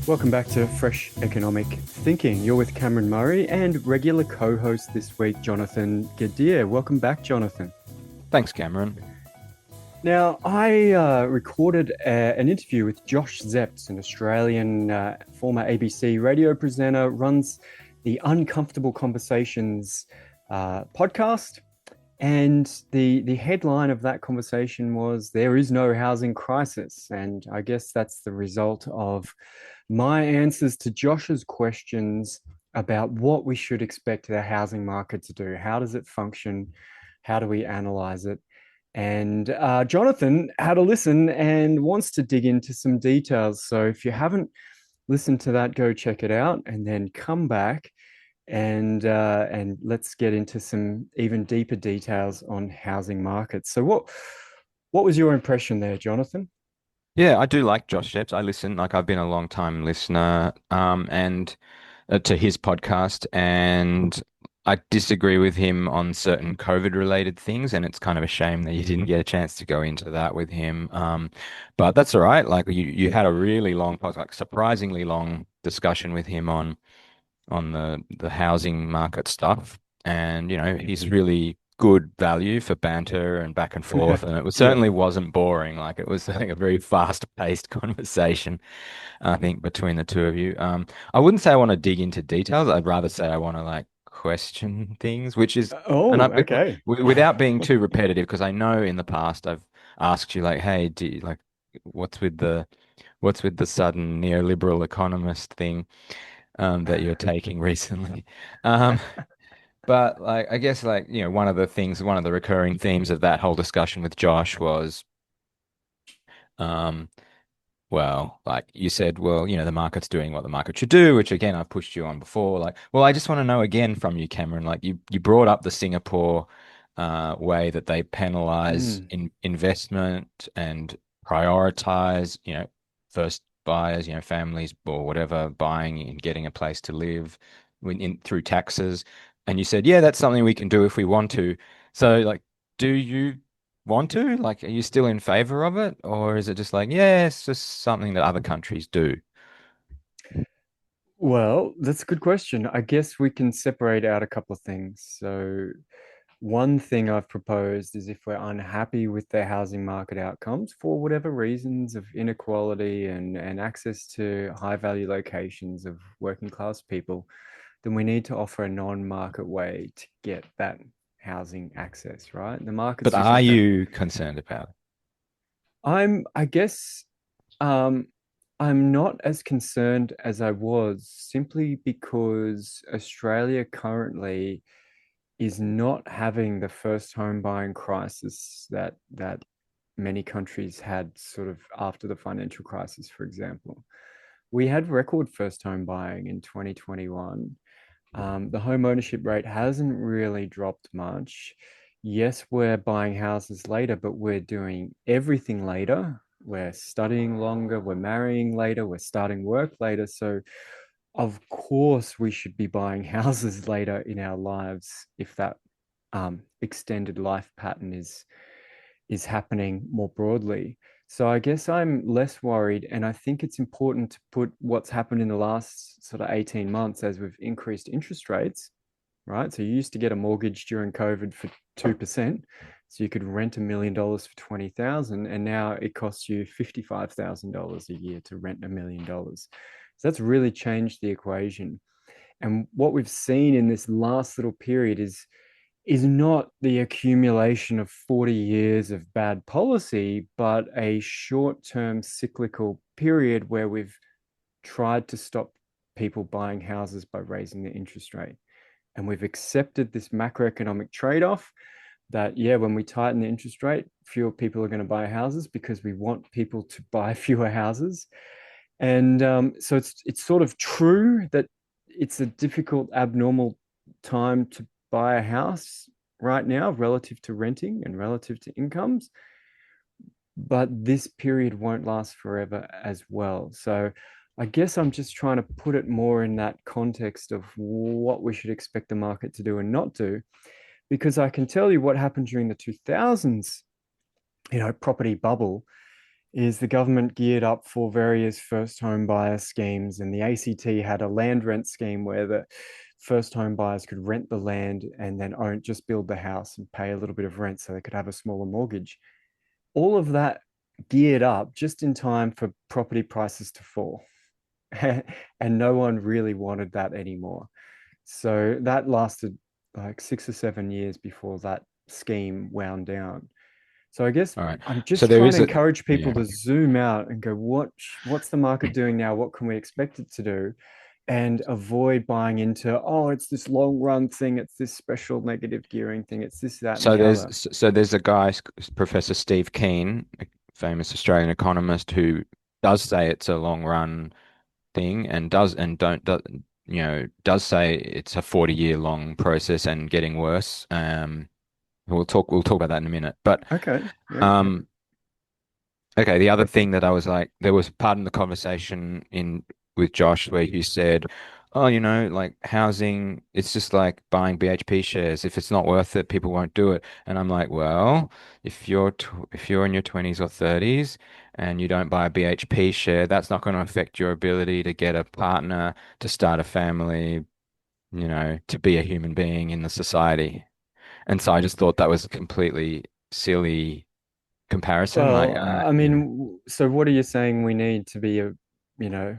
Welcome back to Fresh Economic Thinking. You're with Cameron Murray and regular co-host this week, Jonathan Gadir. Welcome back, Jonathan. Thanks, Cameron. Now, I recorded an interview with Josh Szeps, an Australian former ABC radio presenter, runs the Uncomfortable Conversations podcast. And the headline of that conversation was, "There is no housing crisis." And I guess that's the result of my answers to Josh's questions about what we should expect the housing market to do. How does it function? How do we analyze it? And Jonathan had a listen and wants to dig into some details. So if you haven't listened to that, go check it out and then come back and let's get into some even deeper details on housing markets. So what was your impression there, Jonathan? Yeah, I do like Josh Szeps. I listen, like I've been a long time listener, and to his podcast, and I disagree with him on certain COVID related things, and it's kind of a shame that you didn't get a chance to go into that with him. But that's all right. Like you had a really long, like surprisingly long discussion with him on the housing market stuff, and he's really good value for banter and back and forth, and Yeah. certainly wasn't boring. Like it was, I think, a very fast-paced conversation, I think, between the two of you. I wouldn't say I want to dig into details. I'd rather say I want to like question things, which is, and Oh, okay. without being too repetitive, because I know in the past I've asked you like, hey, do you, like, what's with the what's with the sudden neoliberal economist thing that you're taking recently? Um, but like, I guess like, one of the recurring themes of that whole discussion with Josh was, um, well, like you said, well, the market's doing what the market should do, which again, I've pushed you on before. Like, well, I just want to know again from you, Cameron, like you brought up the Singapore way that they penalize Mm. investment and prioritize, first buyers, families or whatever, buying and getting a place to live through taxes. And you said, yeah, that's something we can do if we want to. So, like, do you want to? Like, are you still in favor of it? Or is it just like, yeah, it's just something that other countries do? Well, that's a good question. I guess we can separate out a couple of things. So, one thing I've proposed is if we're unhappy with the housing market outcomes for whatever reasons of inequality and access to high value locations of working class people, then we need to offer a non-market way to get that housing access, right? The But market's just are not going to. you concerned about it? I guess, um, I'm not as concerned as I was simply because Australia currently is not having the first home buying crisis that many countries had sort of after the financial crisis, for example. We had record first home buying in 2021. The home ownership rate hasn't really dropped much. Yes, we're buying houses later, but we're doing everything later. We're studying longer, we're marrying later, we're starting work later. So, of course, we should be buying houses later in our lives if that extended life pattern is happening more broadly. So I guess I'm less worried, and I think it's important to put what's happened in the last sort of 18 months as we've increased interest rates, right? So you used to get a mortgage during COVID for 2%. So you could rent $1 million for 20,000, and now it costs you $55,000 a year to rent $1 million. So that's really changed the equation. And what we've seen in this last little period is not the accumulation of 40 years of bad policy, but a short-term cyclical period where we've tried to stop people buying houses by raising the interest rate. And we've accepted this macroeconomic trade-off that, yeah, when we tighten the interest rate, fewer people are going to buy houses because we want people to buy fewer houses. And so it's sort of true that it's a difficult, abnormal time to buy a house right now relative to renting and relative to incomes. But this period won't last forever as well. So I guess I'm just trying to put it more in that context of what we should expect the market to do and not do, because I can tell you what happened during the 2000s, property bubble. is the government geared up for various first home buyer schemes, and the ACT had a land rent scheme where the first home buyers could rent the land and then own just build the house and pay a little bit of rent so they could have a smaller mortgage. All of that geared up just in time for property prices to fall. And no one really wanted that anymore. So that lasted like 6 or 7 years before that scheme wound down. So I guess All right. I'm So just there trying to is a encourage people yeah. to zoom out and go, what's the market doing now? What can we expect it to do? And avoid buying into, oh, it's this long run thing, it's this special negative gearing thing, it's this, that, and So the other. there's a guy, Professor Steve Keen, a famous Australian economist, who does say it's a long run thing and does and don't do, does say it's a 40-year long process and getting worse. We'll talk about that in a minute. But Okay. Yeah. um okay, the other thing that I was like, there was part in the conversation in with Josh where you said, "Oh, like housing, it's just like buying BHP shares. If it's not worth it, people won't do it." And I'm like, "Well, if you're in your 20s or 30s and you don't buy a BHP share, that's not going to affect your ability to get a partner, to start a family, to be a human being in the society." And so I just thought that was a completely silly comparison. Like, Well, I mean, so what are you saying we need to be a,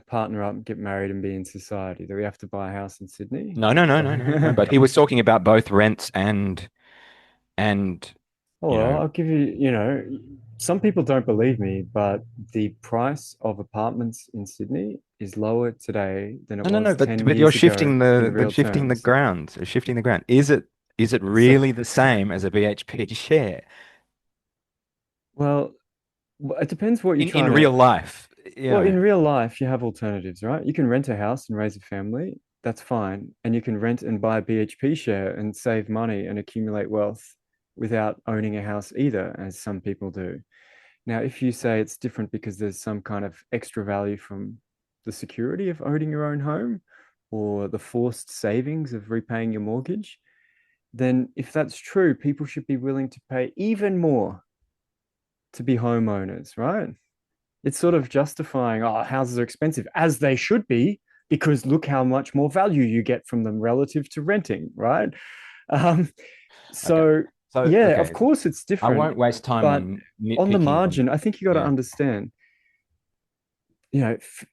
partner up, get married, and be in society? Do we have to buy a house in Sydney? No, no, no, no, no, no. But he was talking about both rents and Oh, you well, know, I'll give you, some people don't believe me, but the price of apartments in Sydney is lower today than it no, no, no. was But 10 but you're years ago shifting in the real terms. ground. You're shifting the ground. Is it So, really the same as a BHP share well, it depends what you're in trying to. real life? Well, in real life, you have alternatives, right? You can rent a house and raise a family. That's fine. And you can rent and buy a BHP share and save money and accumulate wealth without owning a house either, as some people do. Now, if you say it's different because there's some kind of extra value from the security of owning your own home or the forced savings of repaying your mortgage, then if that's true, people should be willing to pay even more to be homeowners, right? It's sort of justifying, oh, houses are expensive, as they should be, because look how much more value you get from them relative to renting, right? Um, Okay. so, So yeah, of okay, course it's I different, won't waste time but on on the nitpicking on. margin, I think you got to Yeah. understand,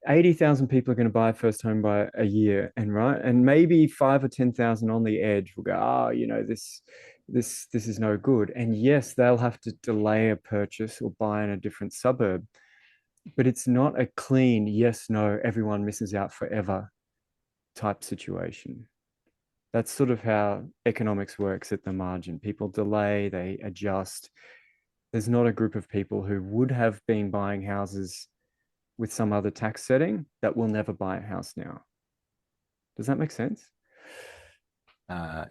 80,000 people are going to buy a first home by a year, and right, and maybe 5 or 10,000 on the edge will go, oh, this is no good. And yes, they'll have to delay a purchase or buy in a different suburb, but it's not a clean yes, no, everyone misses out forever type situation. That's sort of how economics works at the margin. People delay, they adjust. There's not a group of people who would have been buying houses with some other tax setting that will never buy a house now. Does that make sense?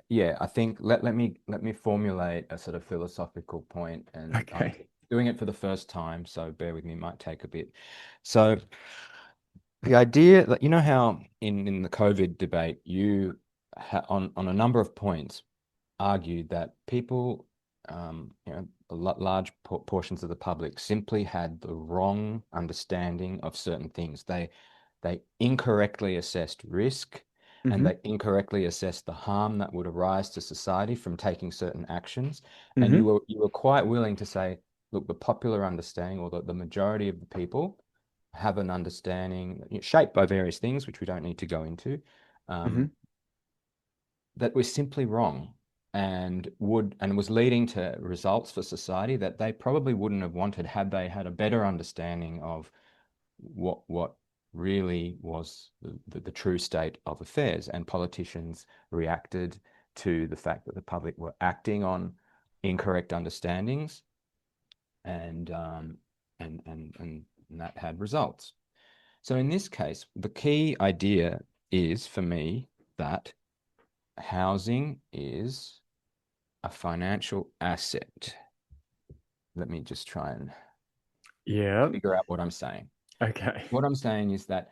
Yeah, I think let me formulate a sort of philosophical point, and I'm Okay. doing it for the first time, so bear with me, might take a bit. So the idea that how in the COVID debate you on a number of points argued that people, large portions of the public simply had the wrong understanding of certain things. They incorrectly assessed risk and Mm-hmm. they incorrectly assessed the harm that would arise to society from taking certain actions. And Mm-hmm. you were quite willing to say, look, the popular understanding or the majority of the people have an understanding shaped by various things, which we don't need to go into, Mm-hmm. um, that was simply wrong and was leading to results for society that they probably wouldn't have wanted had they had a better understanding of what really was the true state of affairs. And politicians reacted to the fact that the public were acting on incorrect understandings, and that had results. So in this case, the key idea is for me that housing is a financial asset. Let me just try and Yeah. figure out what I'm saying. Okay. What I'm saying is that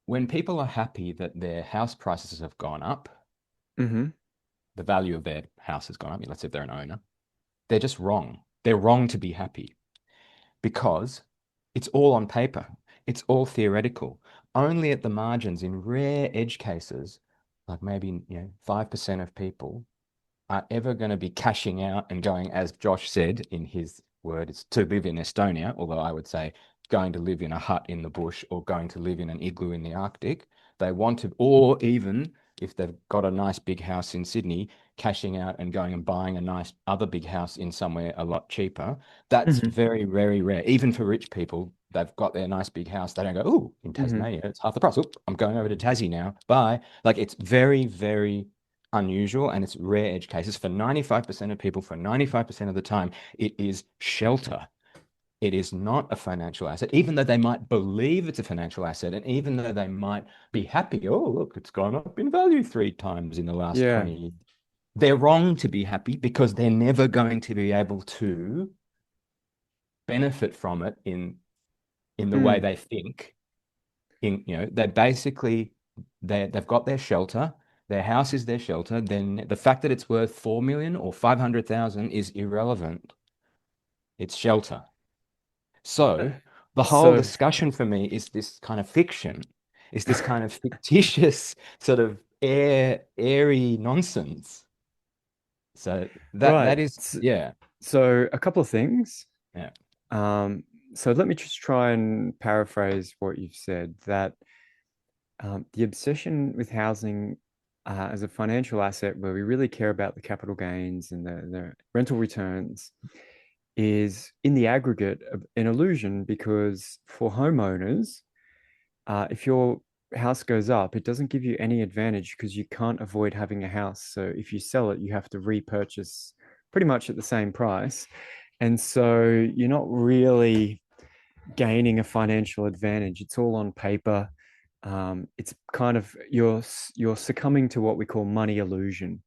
when people are happy that their house prices have gone up, Mm-hmm. the value of their house has gone up, let's say if they're an owner, they're just wrong. They're wrong to be happy. because it's all on paper. It's all theoretical. Only at the margins, in rare edge cases, like maybe 5% of people are ever going to be cashing out and going, as Josh said in his word, it's to live in Estonia, although I would say going to live in a hut in the bush or going to live in an igloo in the Arctic. They want to, or even if they've got a nice big house in Sydney, cashing out and going and buying a nice other big house in somewhere a lot cheaper. That's Hmm. very, very rare. Even for rich people, they've got their nice big house. They don't go, oh, in Hmm. Tasmania, it's half the price. Oh, I'm going over to Tassie now. Bye. Like it's very, very unusual and it's rare edge cases. For 95% of people, for 95% of the time, it is shelter. It is not a financial asset, even though they might believe it's a financial asset. And even though they might be happy, oh, look, it's gone up in value 3 times in the last Yeah. 20 years. They're wrong to be happy because they're never going to be able to benefit from it in the way Mm. they think. They basically they've got their shelter, their house is their shelter, then the fact that it's worth 4 million or 500,000 is irrelevant. It's shelter. Uh, So the whole So, discussion for me is this kind of fiction, is this kind of fictitious sort of airy nonsense. So that right. is, yeah, So a couple of things. yeah. Um, so let me just try and paraphrase what you've said, that the obsession with housing as a financial asset where we really care about the capital gains and the rental returns is in the aggregate an illusion because for homeowners, if your house goes up, it doesn't give you any advantage because you can't avoid having a house. So if you sell it, you have to repurchase pretty much at the same price. And so you're not really gaining a financial advantage. It's all on paper. It's kind of you're succumbing to what we call money illusion.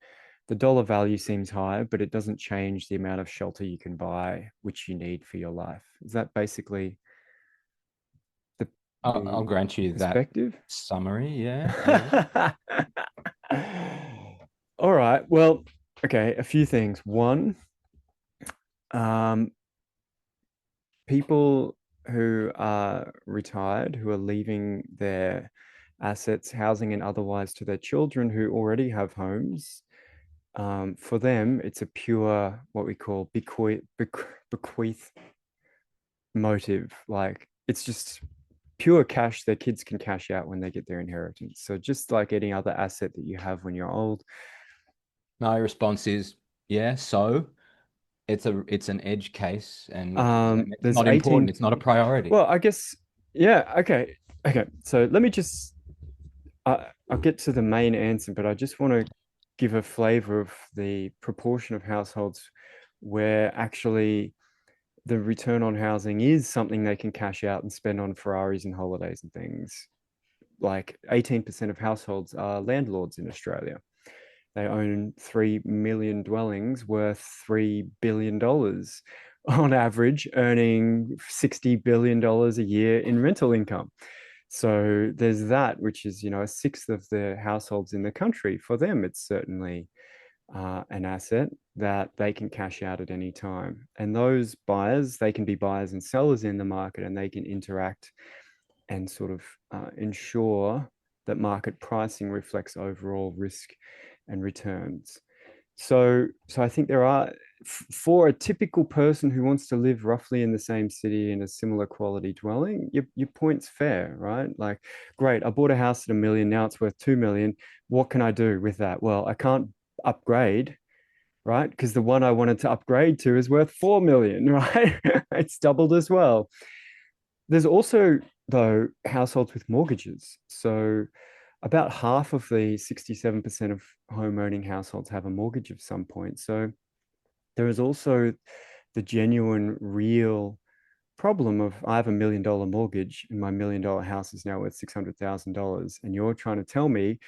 The dollar value seems high, but it doesn't change the amount of shelter you can buy, which you need for your life. Is that basically the I'll the grant you that perspective? summary. Yeah, yeah. All right. Well, okay, a few things. One, um, people who are retired, who are leaving their assets, housing, and otherwise to their children who already have homes, for them, it's a pure, what we call bequeath motive. Like it's just pure cash their kids can cash out when they get their inheritance. So just like any other asset that you have when you're old. My response is, yeah, so it's an edge case and it's There's not important. 18. It's not a priority. Well, I guess, yeah, okay. Okay. So let me just, I'll get to the main answer, but I just want to give a flavor of the proportion of households where actually the return on housing is something they can cash out and spend on Ferraris and holidays and things. Like 18% of households are landlords in Australia. They own 3 million dwellings worth $3 billion on average, earning $60 billion a year in rental income. So there's that, which is, a sixth of the households in the country. For them, it's certainly an asset that they can cash out at any time. And those buyers, they can be buyers and sellers in the market and they can interact and sort of ensure that market pricing reflects overall risk and returns. So I think there are for a typical person who wants to live roughly in the same city in a similar quality dwelling, your point's fair, right? Like, great, I bought a house at 1 million, now it's worth 2 million. What can I do with that? Well, I can't upgrade, right? Because the one I wanted to upgrade to is worth 4 million, right? It's doubled as well. There's also, though, households with mortgages. So about half of the 67% of home owning households have a mortgage of some point. So there is also the genuine, real problem of I have $1 million mortgage and my $1 million house is now worth $600,000. And you're trying to tell me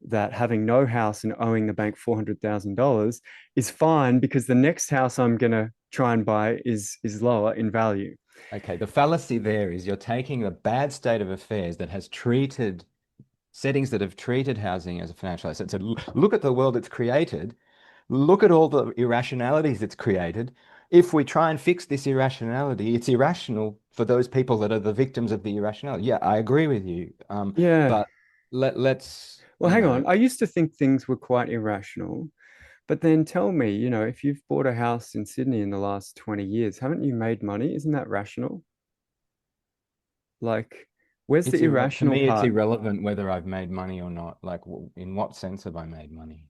that having no house and owing the bank $400,000 is fine because the next house I'm going to try and buy is lower in value. Okay, the fallacy there is you're taking the bad state of affairs that has treated settings that have treated housing as a financial asset. So look at the world it's created. Look at all the irrationalities it's created. if we try and fix this irrationality, it's irrational for those people that are the victims of the irrationality. Yeah, I agree with you. Yeah. But let's, Well, hang on. I used to think things were quite irrational, but then tell me, if you've bought a house in Sydney in the last 20 years, haven't you made money? Isn't that rational? Like, where's the to irrational me, it's part? irrelevant whether I've made money or not. Like, in what sense have I made money?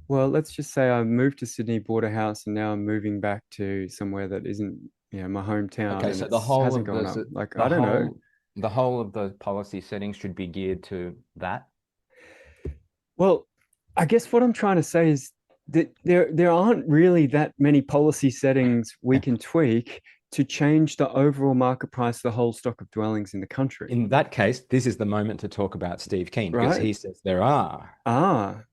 Well, let's just say I moved to Sydney, bought a house, and now I'm moving back to somewhere that isn't, my hometown Okay, and so it's hasn't gone up. Like, I don't know. the whole of the policy settings should be geared to that. Well, I guess what I'm trying to say is that there aren't really that many policy settings we can tweak to change the overall market price of the whole stock of dwellings in the country, In that case, this is the moment to talk about Steve Keen because right? he says there are.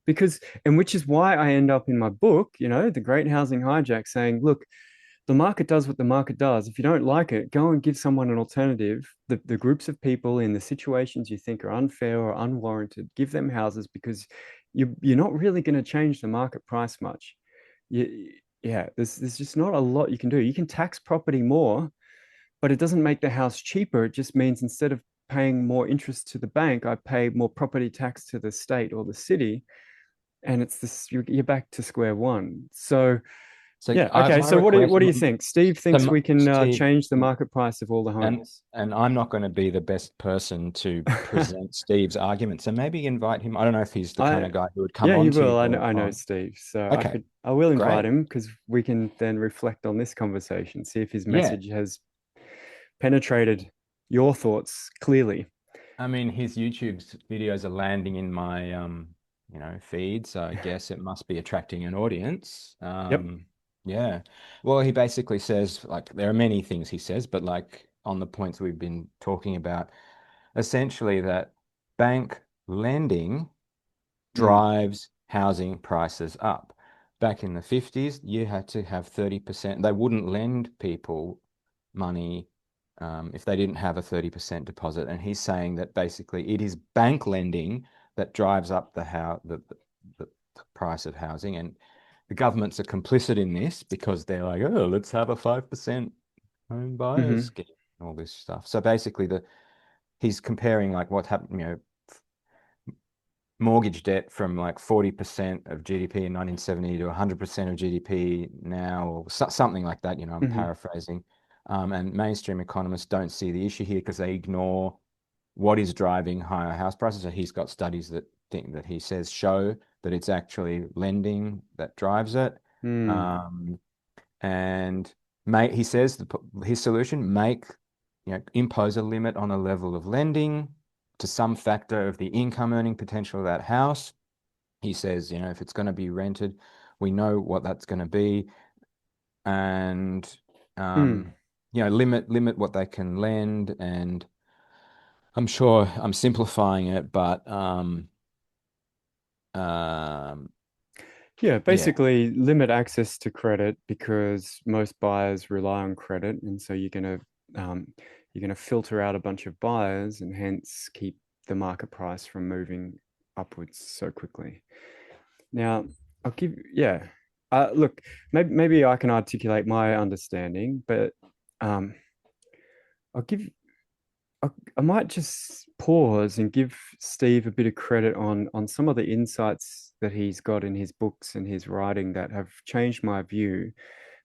Because, and which is why I end up in my book, The Great Housing Hijack, saying, look, the market does what the market does. If you don't like it, go and give someone an alternative. The groups of people in the situations you think are unfair or unwarranted, give them houses because you're not really going to change the market price much. Yeah, there's just not a lot you can do. You can tax property more, but it doesn't make the house cheaper. It just means instead of paying more interest to the bank, I pay more property tax to the state or the city, and it's this you're back to square one. So So yeah, okay. my So what request, do you think? Steve thinks we can Steve, change the market price of all the and homes. I'm not going to be the best person to present Steve's argument. So maybe invite him. I don't know if he's the kind I of guy who would come Yeah, he on to will. I know on. Steve, so Okay, I will invite great. him because we can then reflect on this conversation, see if his Yeah, message has penetrated your thoughts clearly. I mean, his YouTube's videos are landing in my feed, so I guess it must be attracting an audience. Yep. Yeah. Well, he basically says like there are many things he says, but like on the points we've been talking about, essentially that bank lending Mm. drives housing prices up. Back in the 50s, you had to have 30%. They wouldn't lend people money if they didn't have a 30% deposit. And he's saying that basically it is bank lending that drives up the price of housing. And the governments are complicit in this because they're like, oh, let's have a 5% home buyers Hmm. scheme, and all this stuff. So basically he's comparing like what happened, mortgage debt from like 40% of GDP in 1970 to 100% of GDP now, or something like that. I'm Hmm. paraphrasing. And mainstream economists don't see the issue here because they ignore what is driving higher house prices. So he's got studies that he says show that it's actually lending that drives it. Mm. Um, and he says his solution, impose a limit on a level of lending to some factor of the income earning potential of that house. He says, if it's going to be rented, we know what that's going to be, and Mm. limit what they can lend. And I'm sure I'm simplifying it, but um, Yeah, yeah, basically limit access to credit because most buyers rely on credit, and so you're gonna filter out a bunch of buyers and hence keep the market price from moving upwards so quickly. Now, yeah. Look, maybe I can articulate my understanding, but um, I'll give I might just pause and give Steve a bit of credit on some of the insights that he's got in his books and his writing that have changed my view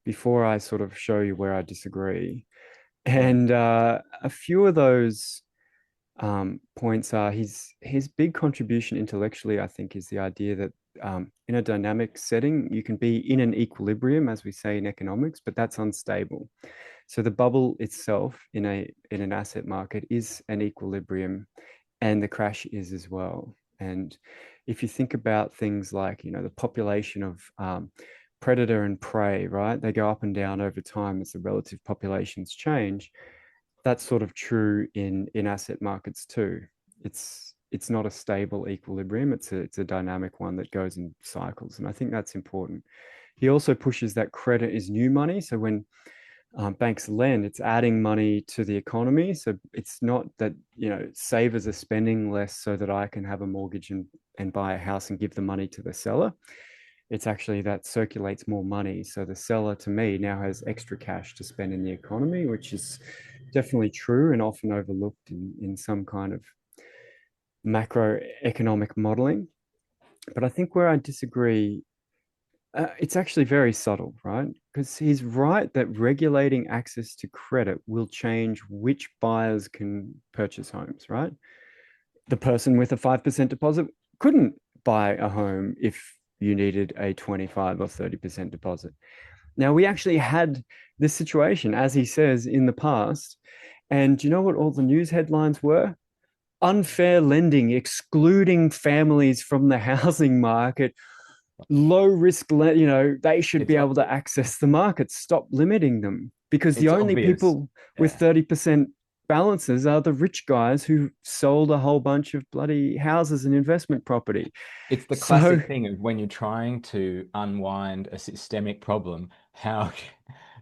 before I sort of show you where I disagree. mm, And a few of those points are his big contribution intellectually, I think, is the idea that in a dynamic setting, you can be in an equilibrium, as we say in economics, but that's unstable. So the bubble itself in an asset market is an equilibrium, and the crash is as well. And if you think about things like the population of predator and prey, right? They go up and down over time as the relative populations change. That's sort of true in asset markets too. It's not a stable equilibrium. It's a dynamic one that goes in cycles, and I think that's important. He also pushes that credit is new money. So when banks lend, it's adding money to the economy. So it's not that, savers are spending less so that I can have a mortgage and buy a house and give the money to the seller. it's actually that circulates more money. So the seller, to me, now has extra cash to spend in the economy, which is definitely true and often overlooked in some kind of macroeconomic modeling. But I think where I disagree, it's actually very subtle, right? Because he's right that regulating access to credit will change which buyers can purchase homes, right? The person with a 5% deposit couldn't buy a home if you needed a 25 or 30% deposit. Now, we actually had this situation, as he says, in the past. And do you know what all the news headlines were? Unfair lending, excluding families from the housing market, low risk, they should It's be able to access the market. Stop limiting them because the it's only obvious. people with Yeah. 30% balances are the rich guys who sold a whole bunch of bloody houses and investment property. It's the So, classic thing of when you're trying to unwind a systemic problem, how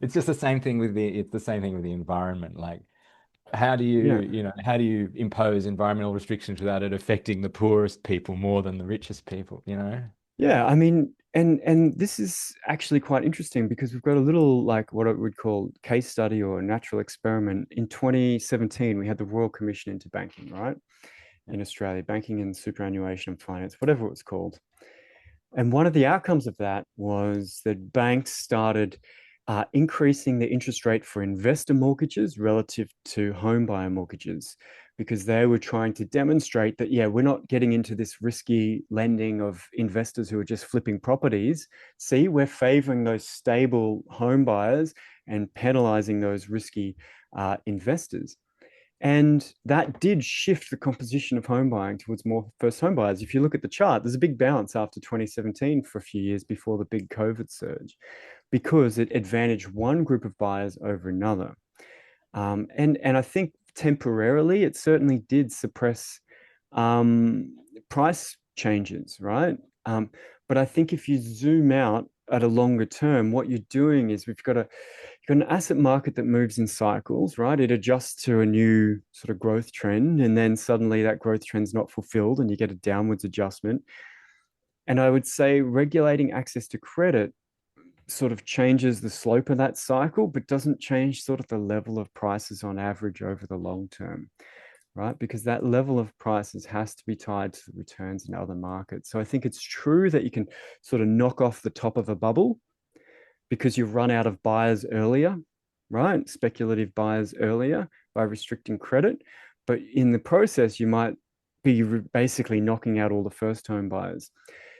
it's just the same thing with the environment. Like, how do yeah. how do you impose environmental restrictions without it affecting the poorest people more than the richest people, you know? Yeah, I mean, and this is actually quite interesting because we've got a little like what it would call case study or natural experiment. In 2017, we had the Royal Commission into Banking, right? Yeah. In Australia, banking and superannuation and finance, whatever it was called. And one of the outcomes of that was that banks started increasing the interest rate for investor mortgages relative to home buyer mortgages because they were trying to demonstrate that, yeah, we're not getting into this risky lending of investors who are just flipping properties. See, we're favoring those stable home buyers and penalizing those risky investors. And that did shift the composition of home buying towards more first home buyers. If you look at the chart, there's a big bounce after 2017 for a few years before the big COVID surge because it advantaged one group of buyers over another. And I think temporarily it certainly did suppress price changes, right? But I think if you zoom out at a longer term, what you're doing is you've got an asset market that moves in cycles, right? It adjusts to a new sort of growth trend, and then suddenly that growth trend's not fulfilled, and you get a downwards adjustment. And I would say regulating access to credit sort of changes the slope of that cycle, but doesn't change sort of the level of prices on average over the long term, right? Because that level of prices has to be tied to the returns in other markets. So I think it's true that you can sort of knock off the top of a bubble because you run out of buyers earlier, right? Speculative buyers earlier by restricting credit. But in the process, you might be basically knocking out all the first home buyers.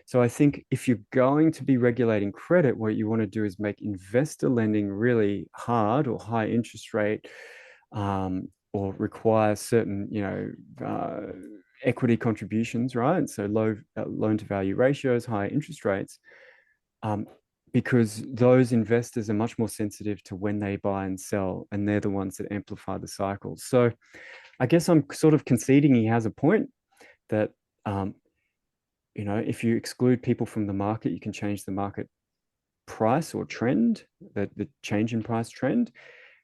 So I think if you're going to be regulating credit, what you want to do is make investor lending really hard or high interest rate, or require certain, equity contributions, right? So low loan to value ratios, high interest rates, um, because those investors are much more sensitive to when they buy and sell, and they're the ones that amplify the cycles. So I guess I'm sort of conceding he has a point that um, if you exclude people from the market, you can change the market price or trend, the change in price trend.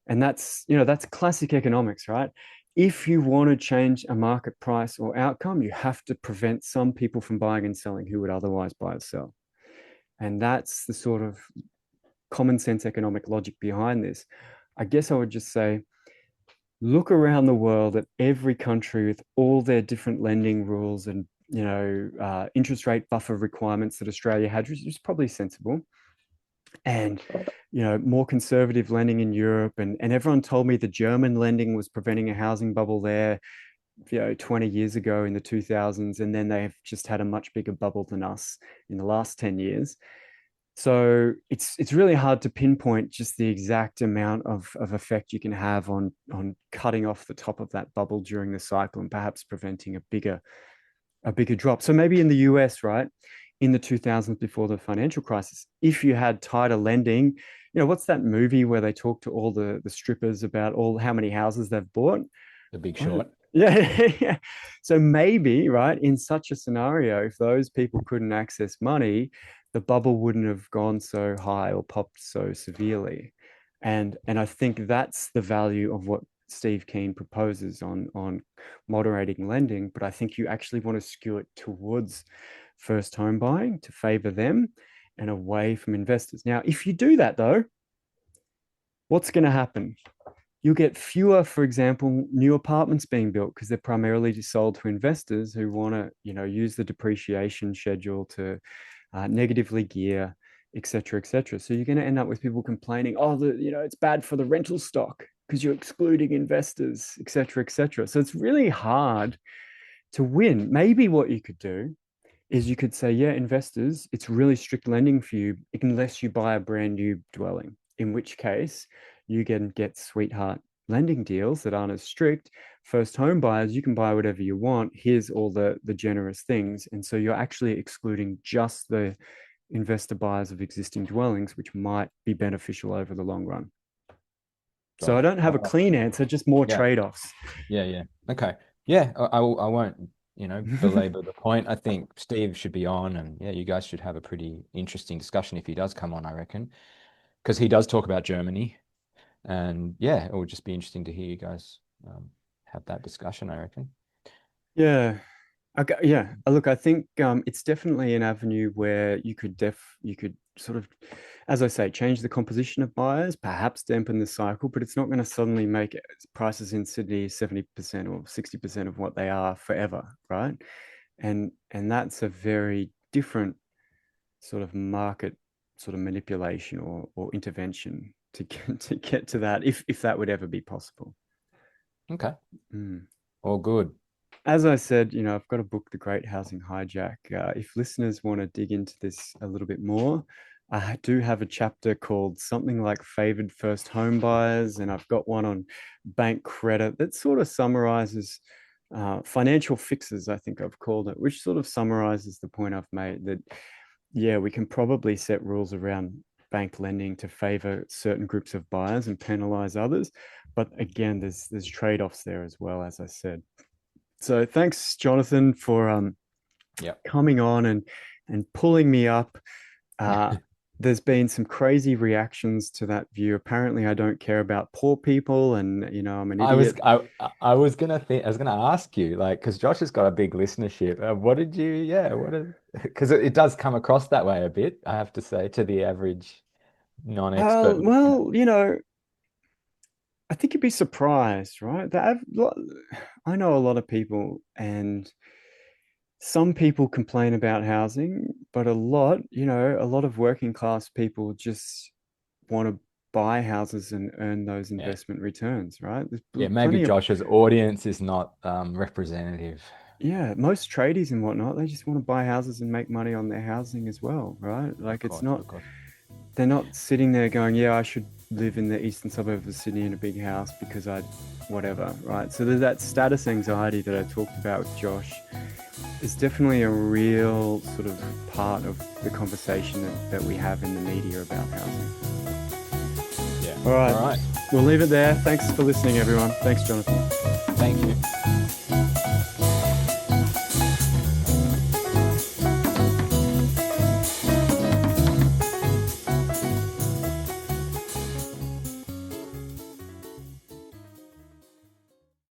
And that's classic economics, right? If you want to change a market price or outcome, you have to prevent some people from buying and selling who would otherwise buy or sell. And that's the sort of common sense economic logic behind this. I guess I would just say, look around the world at every country with all their different lending rules and interest rate buffer requirements that Australia had, which is probably sensible, and more conservative lending in Europe, and everyone told me the German lending was preventing a housing bubble there, 20 years ago in the 2000s, and then they've just had a much bigger bubble than us in the last 10 years. So it's really hard to pinpoint just the exact amount of effect you can have on cutting off the top of that bubble during the cycle and perhaps preventing a bigger drop. So maybe in the US, right, in the 2000s before the financial crisis, if you had tighter lending, what's that movie where they talk to all the strippers about all how many houses they've bought? The Big Short. Yeah, yeah. So maybe, right, in such a scenario, if those people couldn't access money, the bubble wouldn't have gone so high or popped so severely. And I think that's the value of what Steve Keen proposes on moderating lending. But I think you actually want to skew it towards first home buying to favor them. and away from investors. Now, if you do that though, what's going to happen? You'll get fewer, for example, new apartments being built because they're primarily just sold to investors who want to, use the depreciation schedule to negatively gear, et cetera, et cetera. So you're going to end up with people complaining, oh, it's bad for the rental stock because you're excluding investors, et cetera, et cetera. So it's really hard to win. Maybe what you could do is you could say, yeah, investors, it's really strict lending for you unless you buy a brand new dwelling, in which case you can get sweetheart lending deals that aren't as strict. First home buyers, you can buy whatever you want. Here's all the generous things. And so you're actually excluding just the investor buyers of existing dwellings, which might be beneficial over the long run. So I Josh. don't have a clean answer, just more Yeah. trade-offs. Yeah. Okay. Yeah, I won't, belabor the point. I think Steve should be on, and yeah, you guys should have a pretty interesting discussion if he does come on, I reckon, because he does talk about Germany, and yeah, it would just be interesting to hear you guys have that discussion, I reckon. Yeah. Okay, yeah. Look, I think it's definitely an avenue where you could sort of, as I say, change the composition of buyers, perhaps dampen the cycle, but it's not going to suddenly make prices in Sydney 70% or 60% of what they are forever, right? And that's a very different sort of market sort of manipulation or intervention to get to that, if that would ever be possible. Okay. Mm. All good. As I said, I've got a book, The Great Housing Hijack. If listeners want to dig into this a little bit more, I do have a chapter called something like Favored First Home Buyers, and I've got one on bank credit that sort of summarizes financial fixes, I think I've called it, which sort of summarizes the point I've made that, yeah, we can probably set rules around bank lending to favor certain groups of buyers and penalize others. But again, there's trade-offs there as well, as I said. So thanks, Jonathan, for Yeah. coming on and pulling me up. Uh, there's been some crazy reactions to that view. Apparently, I don't care about poor people, and I'm an I was idiot. I was gonna think I was gonna ask you like because Josh has got a big listenership. What did you what is because it does come across that way a bit, I have to say, to the average non-expert listener. Well, I think you'd be surprised, right? I know a lot of people, and some people complain about housing, but a lot of working class people just want to buy houses and earn those Yeah. investment returns, right? Yeah, There's maybe plenty of, Josh's audience is not representative. yeah, most tradies and whatnot, they just want to buy houses and make money on their housing as well, right? Of Like it's course, not, of course. they're not sitting there going, yeah, I should live in the eastern suburb of Sydney in a big house because whatever, right? So there's that status anxiety that I talked about with Josh. It's definitely a real sort of part of the conversation that we have in the media about housing. Yeah. All right. All right. We'll leave it there. Thanks for listening, everyone. Thanks, Jonathan. Thank you.